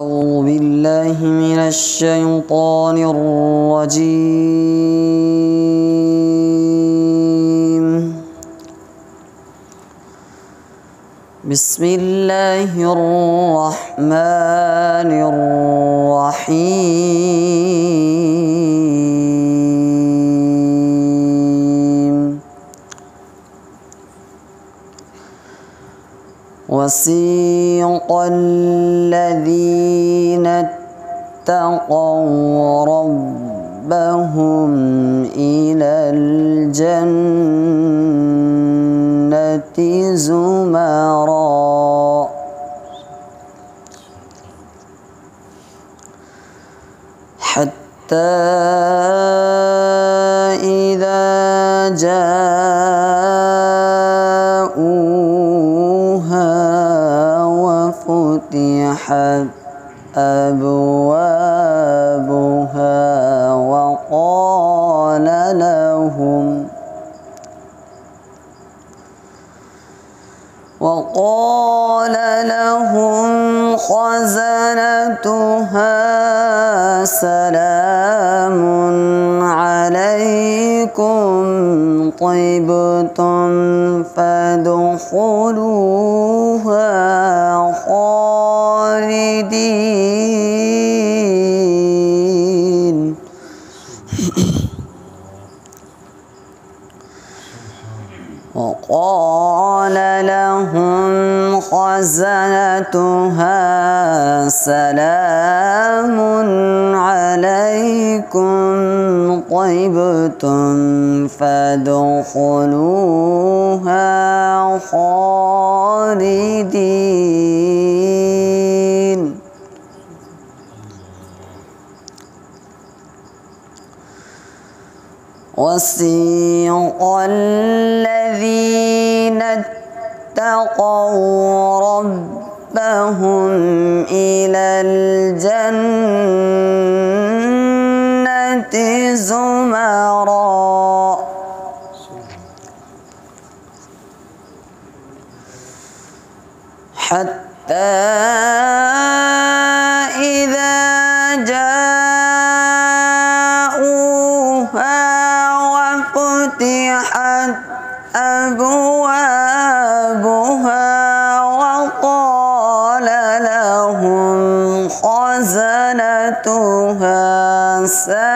أعوذ بالله من الشيطان الرجيم. بسم الله الرحمن الرحيم. وسيق الذين اتقوا ربهم إلى الجنة زمرا حتى إذا جاءوها وفتحت أبوابها وقال لهم خزنتها سلام عليكم طبتم فادخلوها خالدين. وقال لهم خزنتها سلام عليكم طبتم فادخلوها خالدين. وسيق الذين اتقوا ربهم إلى الجنة زمرا حتى إذا جاءوها وفتحت أبوابها وقال لهم خزنتها سلام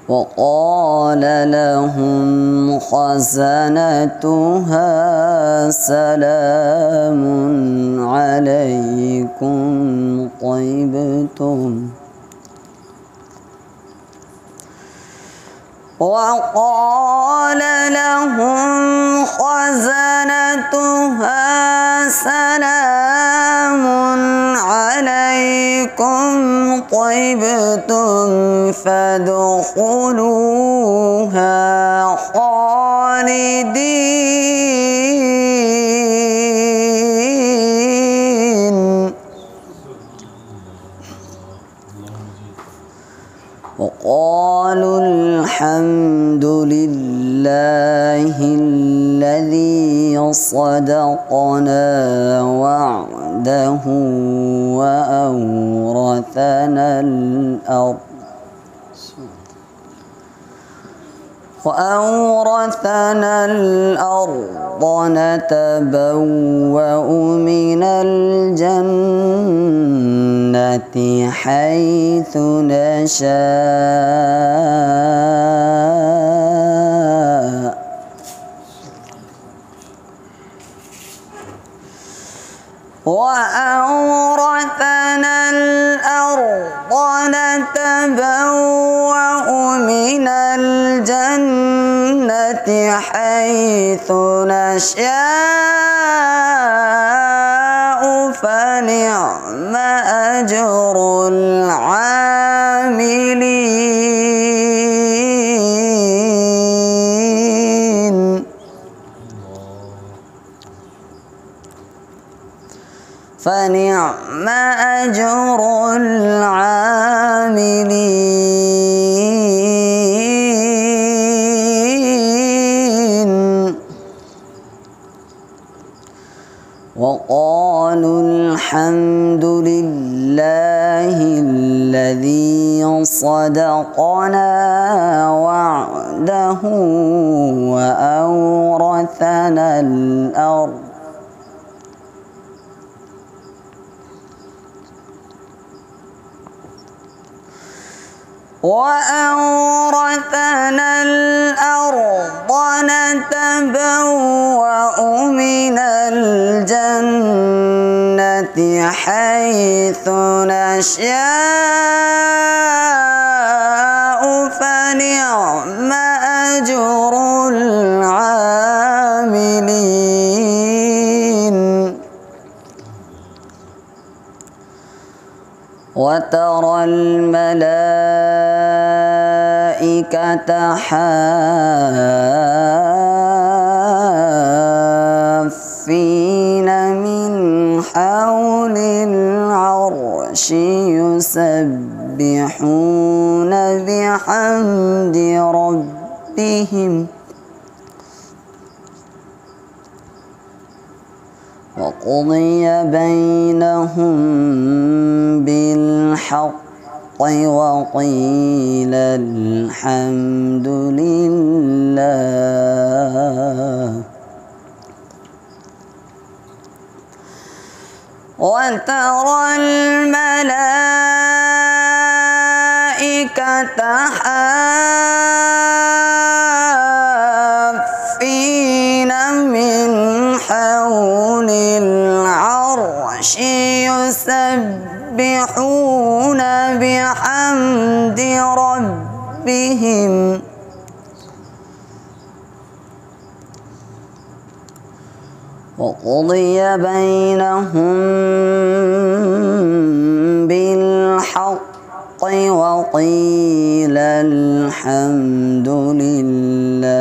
وقال لهم خزنتها سلام عليكم طيبتم. وقال لهم خزنتها سلام عليكم طيبتم فادخلوها خالدين. وقالوا الحمد لله الذي صدقنا وعده وأورثنا الأرض نتبوأ من الجنة حيث نشاء وأورثنا الأرض نتبوأ من الجنة حيث نشاء فنعم أجر العاملين. فنعم أجر العاملين. وقالوا الحمد لله الذي صدقنا وعده وأورثنا الأرض نتبوأ من الجنة حيث نشاء فنعم أجر العاملين وترى الملائكة حافين من حول العرش يسبحون بحمد ربهم وقضي بينهم بالحق وقيل الحمد لله وترى الملائكة حافين من حول العرش يسبحون بحمد ربهم وقضي بينهم بالحق وقيل الحمد لله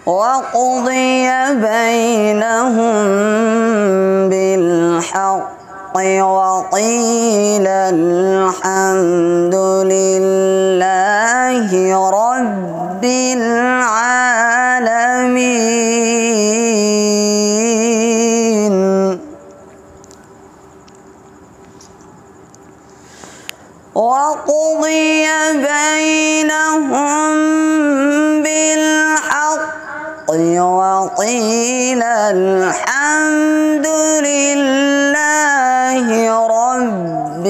وقضي بينهم بالحق وقيل الحمد لله رب العالمين وقضي بينهم بالحق وقيل الحمد لله رب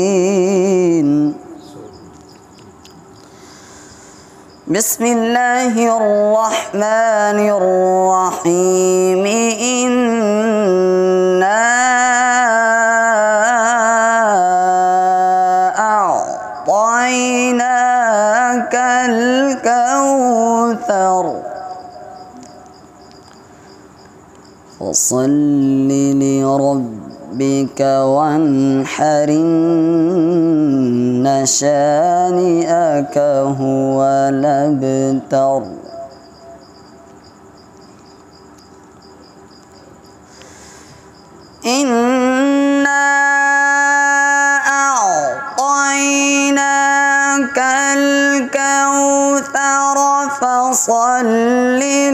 العالمين بسم الله الرحمن الرحيم إنا أعطيناك الكوثر فصل لربك وانحر إن شانئك هو الأبتر إنا أعطيناك الكوثر فصل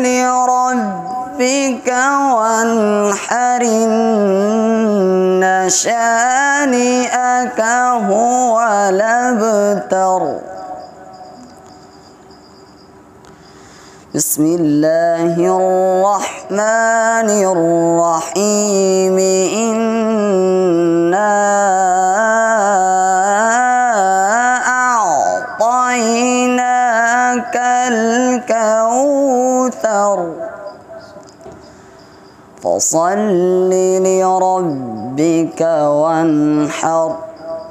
لربك وانحر إن شانئك هو الأبتر بسم الله الرحمن الرحيم إنا أعطيناك الكوثر فصل لربك وانحر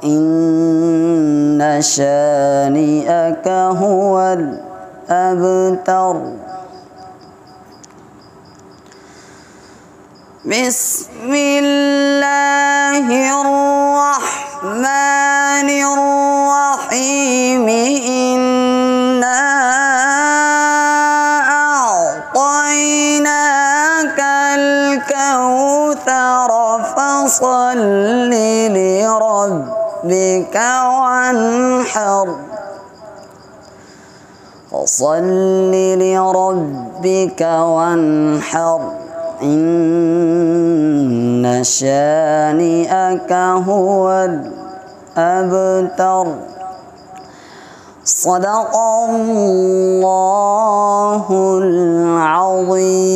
إن شانئك هو الأبتر بسم الله الرحمن الرحيم إنا أعطيناك الكوثر فصل لربك وانحر فصل لربك وانحر إن شانئك هو الأبتر. صدق الله العظيم.